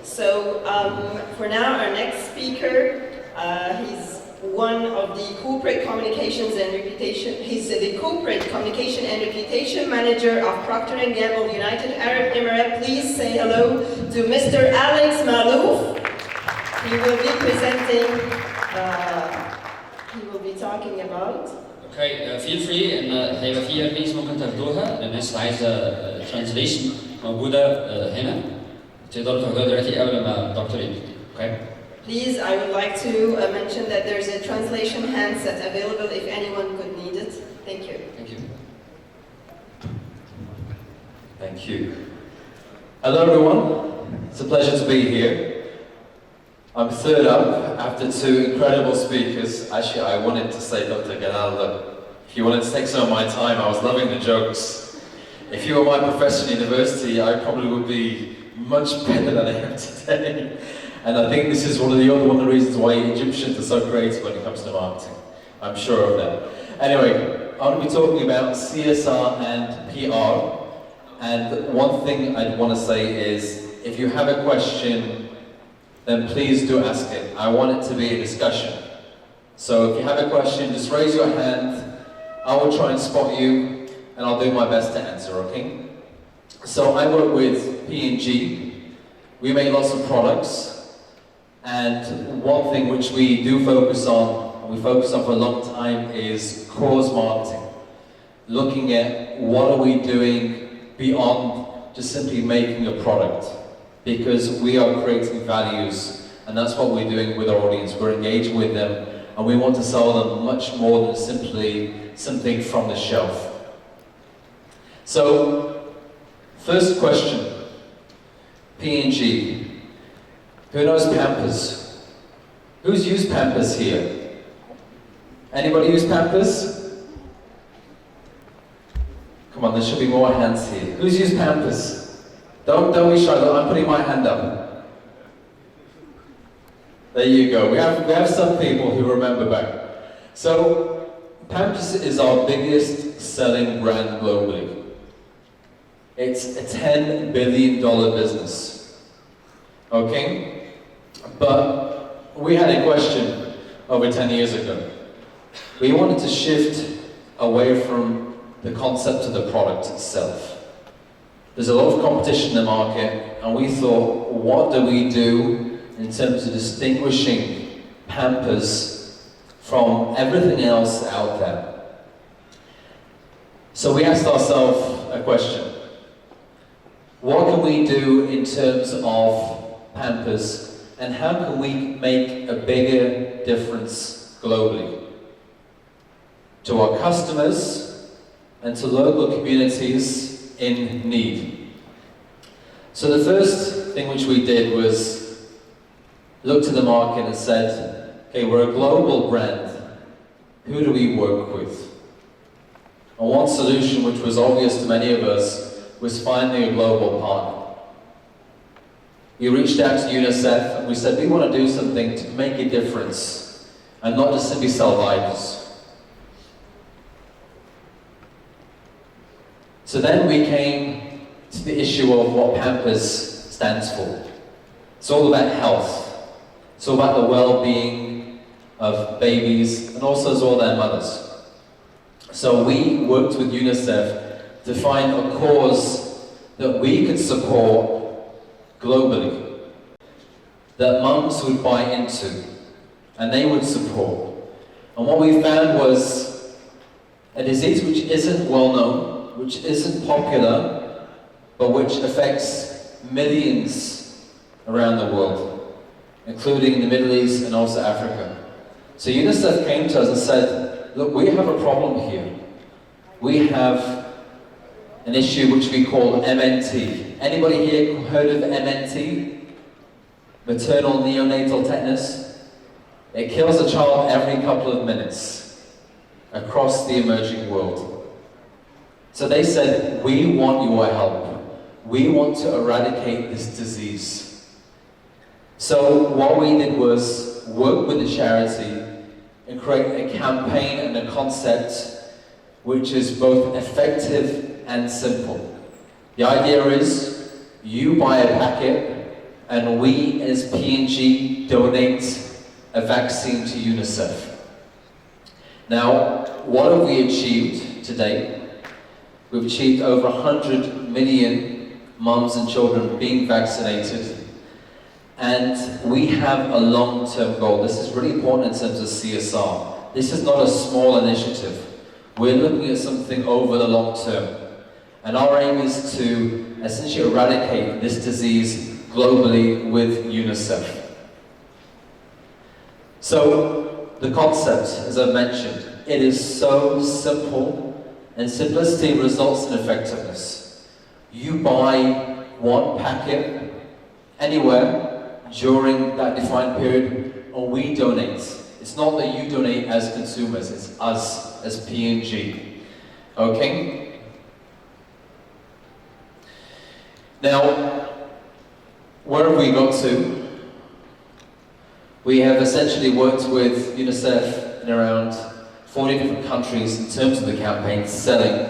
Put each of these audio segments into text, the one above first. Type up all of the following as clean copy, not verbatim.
So for now, our next speaker, he's one of the corporate communications and reputation. He's the corporate communication and reputation manager of Procter & Gamble United Arab Emirates. Please say hello to Mr. Alex Malouf. He will be presenting. He will be talking about. Okay, feel free ان هيبقى في ايربيس ممكن تاخدوها للناس اللي عايزه ترانزليشن موجوده هنا تقدروا تاخدوها دلوقتي قبل ما الدكتور يبتدي. Okay. Please, I would like to mention that there's a translation handset available if anyone could need it. Thank you. Thank you. Thank you. Hello everyone. It's a pleasure to be here. I'm third up after two incredible speakers. Actually, I wanted to say Dr. Ganalda, if you wanted to take some of my time, I was loving the jokes. If you were my professor in university, I probably would be much better than I am today. And I think this is one of the reasons why Egyptians are so creative when it comes to marketing. I'm sure of that. Anyway, I'm going to be talking about CSR and PR. And one thing I'd want to say is, if you have a question, then please do ask it. I want it to be a discussion. So if you have a question, just raise your hand. I will try and spot you, and I'll do my best to answer, okay? So I work with P&G. We make lots of products. And one thing which we do focus on, and we focus on for a long time, is cause marketing. Looking at what are we doing beyond just simply making a product. Because we are creating values, and that's what we're doing with our audience. We're engaging with them, and we want to sell them much more than simply something from the shelf. So, first question, P&G. Who knows Pampers? Who's used Pampers here? Anybody use Pampers? Come on, there should be more hands here. Who's used Pampers? Don't be shy, look, I'm putting my hand up. There you go, we have some people who remember back. So, Pampers is our biggest selling brand globally. It's a $10 billion business. Okay? But we had a question over 10 years ago. We wanted to shift away from the concept of the product itself. There's a lot of competition in the market, and we thought, what do we do in terms of distinguishing Pampers from everything else out there? So we asked ourselves a question. What can we do in terms of Pampers, and how can we make a bigger difference globally? To our customers and to local communities in need. So the first thing which we did was look to the market and said, okay, we're a global brand. Who do we work with? And one solution which was obvious to many of us was finding a global partner. We reached out to UNICEF and we said, we want to do something to make a difference and not just simply sell diapers. So then we came to the issue of what Pampers stands for. It's all about health. It's all about the well-being of babies and also as well their mothers. So we worked with UNICEF to find a cause that we could support globally, that mums would buy into, and they would support. And what we found was a disease which isn't well known, which isn't popular, but which affects millions around the world, including in the Middle East and also Africa. So UNICEF came to us and said, look, we have a problem here. We have an issue which we call MNT. Anybody here heard of MNT? Maternal neonatal tetanus? It kills a child every couple of minutes across the emerging world. So they said, we want your help. We want to eradicate this disease. So what we did was work with the charity and create a campaign and a concept which is both effective and simple. The idea is, you buy a packet and we as P&G donate a vaccine to UNICEF. Now, what have we achieved today? We've achieved over 100 million mums and children being vaccinated, and we have a long-term goal. This is really important in terms of CSR. This is not a small initiative. We're looking at something over the long term. And our aim is to essentially eradicate this disease globally with UNICEF. So, the concept, as I mentioned, it is so simple, and simplicity results in effectiveness. You buy one packet anywhere during that defined period, and we donate. It's not that you donate as consumers, it's us as P&G. Okay? Now, where have we got to? We have essentially worked with UNICEF in around 40 different countries in terms of the campaign selling,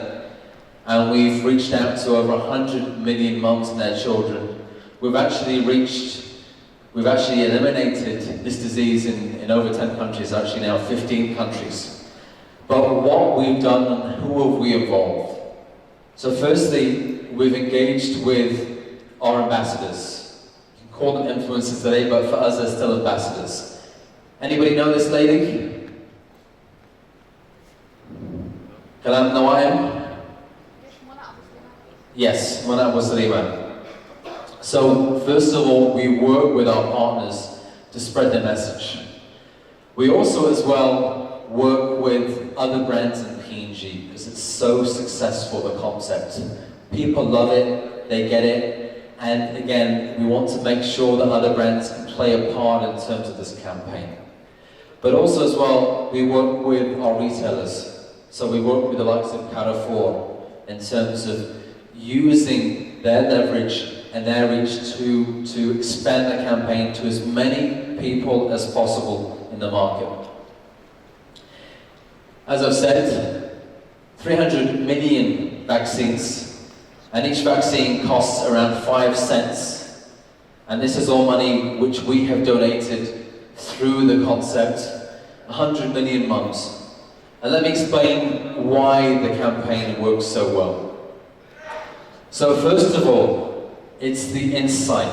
and we've reached out to over 100 million mums and their children. We've actually eliminated this disease in over 10 countries, actually now 15 countries. But what we've done and who have we involved? So firstly, we've engaged with our ambassadors. You can call them influencers today, but for us they're still ambassadors. Anybody know this lady? Kalam Nawayam? Yes, Mona Abu Saliman. So, first of all, we work with our partners to spread the message. We also, as well, work with other brands in P&G because it's so successful, the concept. People love it, they get it, and again, we want to make sure that other brands can play a part in terms of this campaign. But also, as well, we work with our retailers. So we work with the likes of Carrefour in terms of using their leverage and their reach to expand the campaign to as many people as possible in the market. As I've said, 300 million vaccines, and each vaccine costs around 5 cents. And this is all money which we have donated through the concept, 100 million mums. And let me explain why the campaign works so well. So first of all, it's the insight.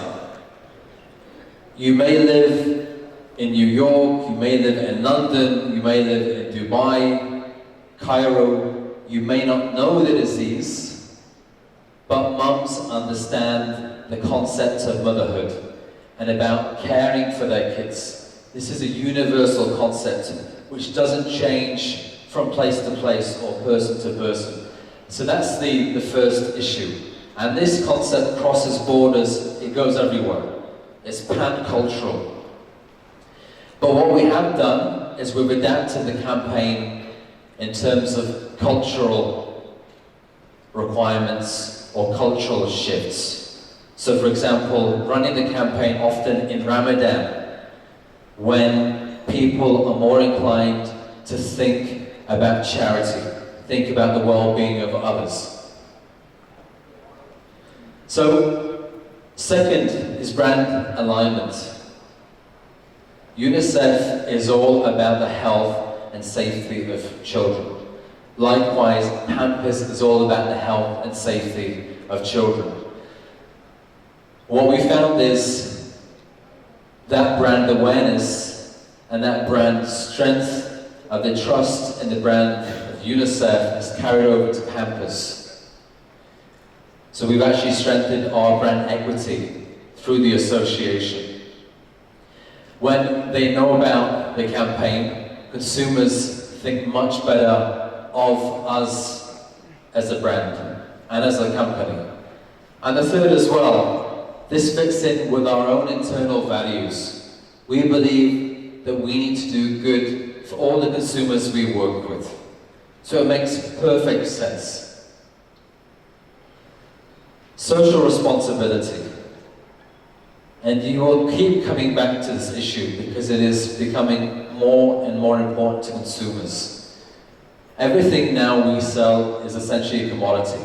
You may live in New York, you may live in London, you may live in Dubai, Cairo, you may not know the disease, but mums understand the concept of motherhood and about caring for their kids. This is a universal concept which doesn't change from place to place or person to person. So that's the first issue. And this concept crosses borders, it goes everywhere. It's pan-cultural. But what we have done is we've adapted the campaign in terms of cultural requirements or cultural shifts. So for example, running the campaign often in Ramadan, when people are more inclined to think about charity, think about the well-being of others. So, second is brand alignment. UNICEF is all about the health and safety of children. Likewise, Pampers is all about the health and safety of children. What we found is that brand awareness and that brand strength of the trust in the brand of UNICEF has carried over to Pampers. So we've actually strengthened our brand equity through the association. When they know about the campaign, consumers think much better of us as a brand and as a company. And the third as well, this fits in with our own internal values. We believe that we need to do good for all the consumers we work with. So it makes perfect sense. Social responsibility. And you will keep coming back to this issue because it is becoming more and more important to consumers. Everything now we sell is essentially a commodity.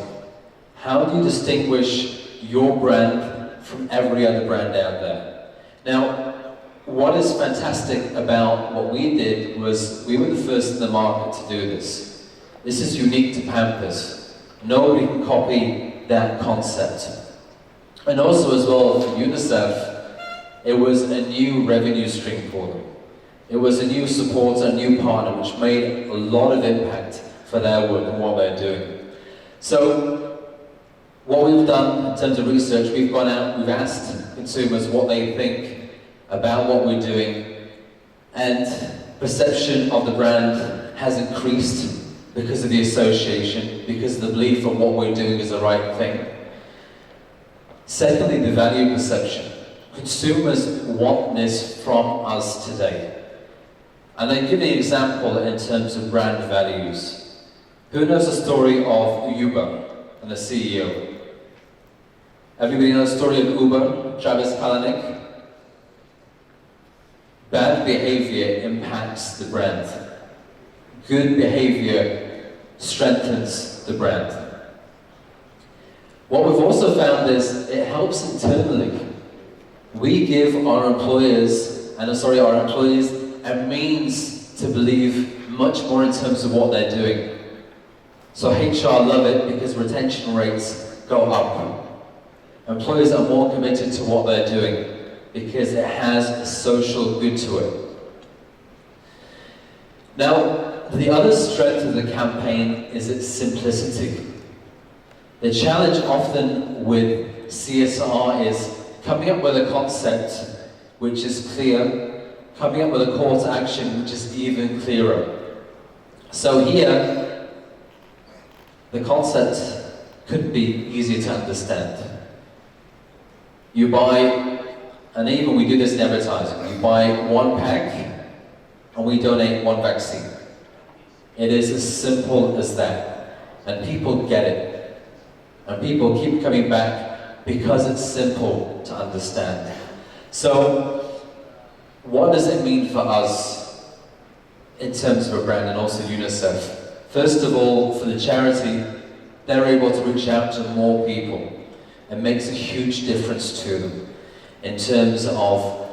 How do you distinguish your brand from every other brand out there. Now, what is fantastic about what we did was we were the first in the market to do this. This is unique to Pampers. Nobody can copy that concept. And also as well for UNICEF, it was a new revenue stream for them. It was a new supporter, a new partner, which made a lot of impact for their work and what they're doing. So, what we've done in terms of research, we've gone out, we've asked consumers what they think about what we're doing, and perception of the brand has increased because of the association, because of the belief of what we're doing is the right thing. Secondly, the value perception. Consumers want this from us today. And I give the example in terms of brand values. Who knows the story of Uber and the CEO? Everybody knows the story of Uber, Travis Kalanick? Bad behavior impacts the brand. Good behavior strengthens the brand. What we've also found is it helps internally. We give our employees a means to believe much more in terms of what they're doing. So HR love it because retention rates go up. Employees are more committed to what they're doing because it has a social good to it. Now, the other strength of the campaign is its simplicity. The challenge often with CSR is coming up with a concept which is clear, coming up with a call to action which is even clearer. So here, the concept could be easier to understand. You buy, and even we do this in advertising, you buy one pack and we donate one vaccine. It is as simple as that. And people get it. And people keep coming back because it's simple to understand. So, what does it mean for us in terms of a brand and also UNICEF? First of all, for the charity, they're able to reach out to more people. It makes a huge difference to them in terms of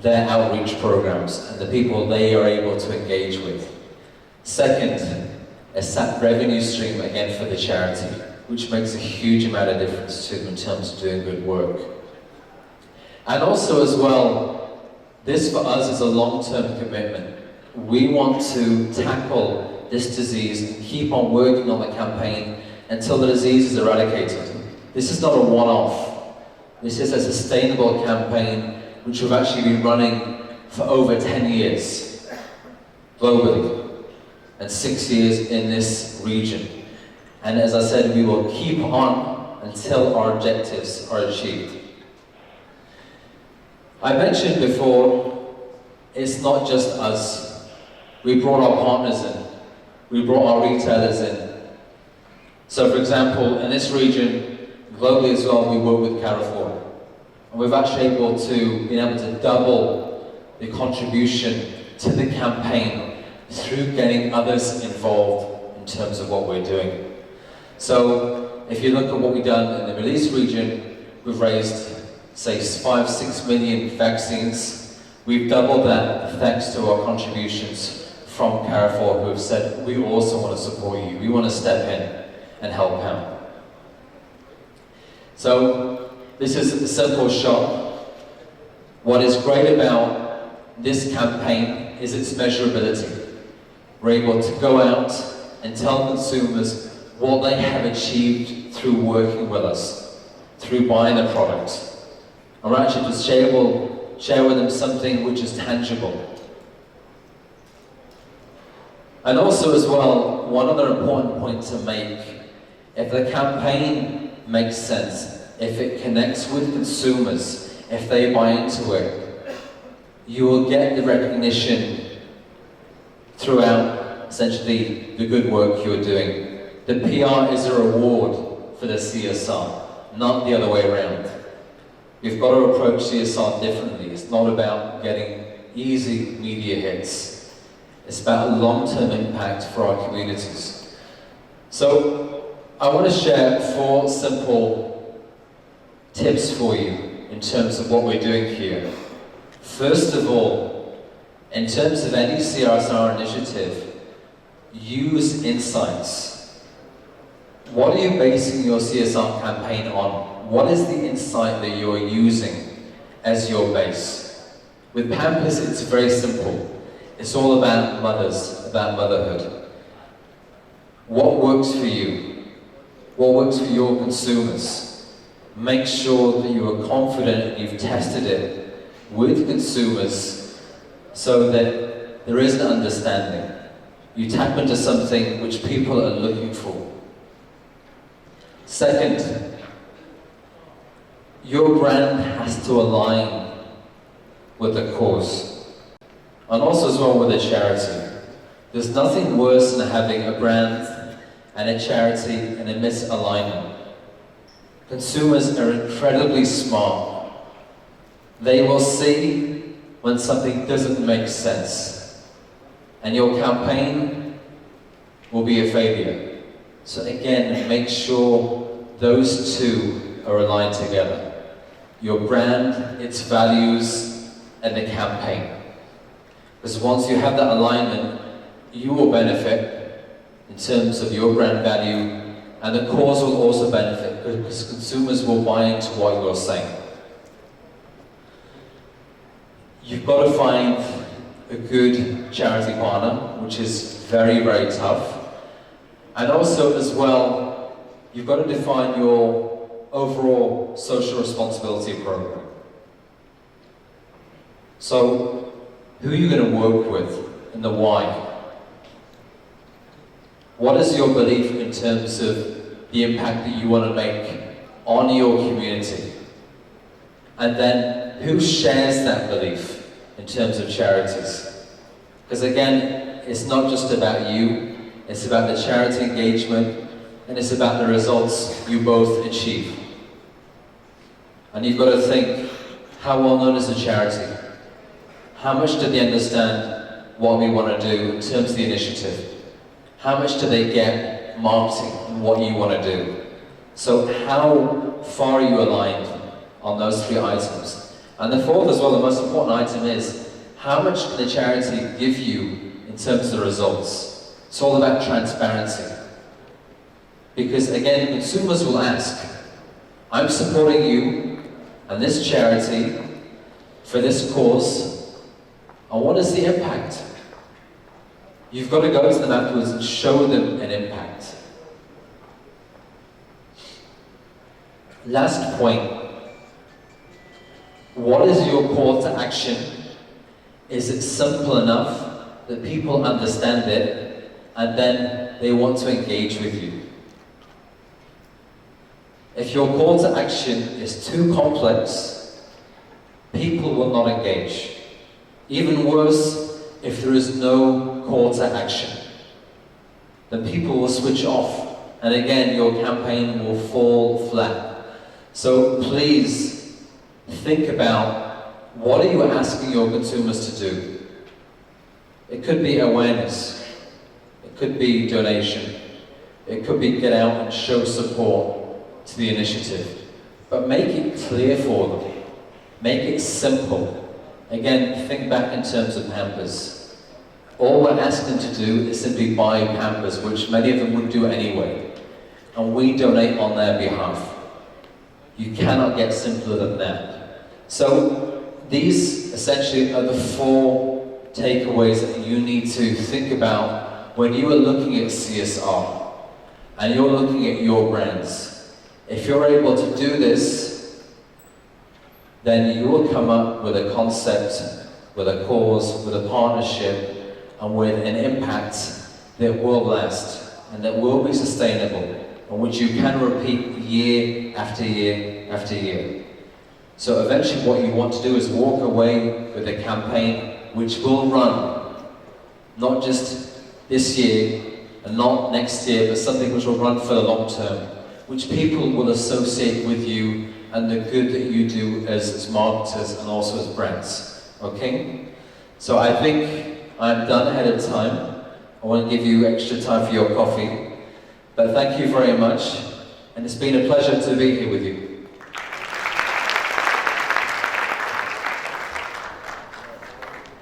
their outreach programs and the people they are able to engage with. Second, it's that revenue stream again for the charity, which makes a huge amount of difference to them in terms of doing good work. And also as well, this for us is a long-term commitment. We want to tackle this disease and keep on working on the campaign until the disease is eradicated. This is not a one-off. This is a sustainable campaign which we've actually been running for over 10 years globally and 6 years in this region. And as I said, we will keep on until our objectives are achieved. I mentioned before, it's not just us. We brought our partners in. We brought our retailers in. So for example, in this region, globally as well, we work with Carrefour. And we've actually been able to double the contribution to the campaign through getting others involved in terms of what we're doing. So, if you look at what we've done in the Middle East region, we've raised, say, 5-6 million vaccines. We've doubled that thanks to our contributions from Carrefour, who have said, we also want to support you. We want to step in and help out. So, this is a simple shot. What is great about this campaign is its measurability. We're able to go out and tell consumers what they have achieved through working with us, through buying the product. And we're actually just share with them something which is tangible. And also as well, one other important point to make, if the campaign makes sense, if it connects with consumers, if they buy into it, you will get the recognition throughout essentially the good work you're doing. The PR is a reward for the CSR, not the other way around. We've got to approach CSR differently. It's not about getting easy media hits. It's about long-term impact for our communities. So, I want to share 4 simple tips for you in terms of what we're doing here. First of all, in terms of any CSR initiative, use insights. What are you basing your CSR campaign on? What is the insight that you're using as your base? With Pampers, it's very simple. It's all about mothers, about motherhood. What works for you? What works for your consumers? Make sure that you are confident and you've tested it with consumers so that there is an understanding. You tap into something which people are looking for. Second, your brand has to align with the cause, and also as well with a charity. There's nothing worse than having a brand and a charity in a misalignment. Consumers are incredibly smart. They will see when something doesn't make sense, and your campaign will be a failure. So again, make sure those two are aligned together. Your brand, its values, and the campaign. Because once you have that alignment, you will benefit in terms of your brand value, and the cause will also benefit because consumers will buy into what you're saying. You've got to find a good charity partner, which is very, very tough. And also as well, you've got to define your overall social responsibility program. So, who are you going to work with and the why? What is your belief in terms of the impact that you want to make on your community? And then, who shares that belief in terms of charities? Because again, it's not just about you, it's about the charity engagement, and it's about the results you both achieve. And you've got to think, how well known is the charity? How much do they understand what we want to do in terms of the initiative? How much do they get marketing and what you want to do? So how far are you aligned on those three items? And the fourth as well, the most important item is, how much can the charity give you in terms of the results? It's all about transparency. Because again, consumers will ask, I'm supporting you and this charity for this cause, and what is the impact? You've got to go to them afterwards and show them an impact. Last point. What is your call to action? Is it simple enough that people understand it and then they want to engage with you? If your call to action is too complex, people will not engage. Even worse, if there is no call to action, then people will switch off, and again, your campaign will fall flat. So please, think about, what are you asking your consumers to do? It could be awareness, it could be donation, it could be get out and show support to the initiative, but make it clear for them, make it simple. Again, think back in terms of Pampers. All we're asking them to do is simply buy Pampers, which many of them would do anyway, and we donate on their behalf. You cannot get simpler than that. So these essentially are the four takeaways that you need to think about when you are looking at CSR and you're looking at your brands. If you're able to do this, then you will come up with a concept, with a cause, with a partnership, and with an impact that will last and that will be sustainable, and which you can repeat year after year after year. So eventually what you want to do is walk away with a campaign which will run, not just this year and not next year, but something which will run for the long term, which people will associate with you and the good that you do as marketers and also as brands. Okay? So I think I'm done ahead of time. I want to give you extra time for your coffee. But thank you very much, and it's been a pleasure to be here with you.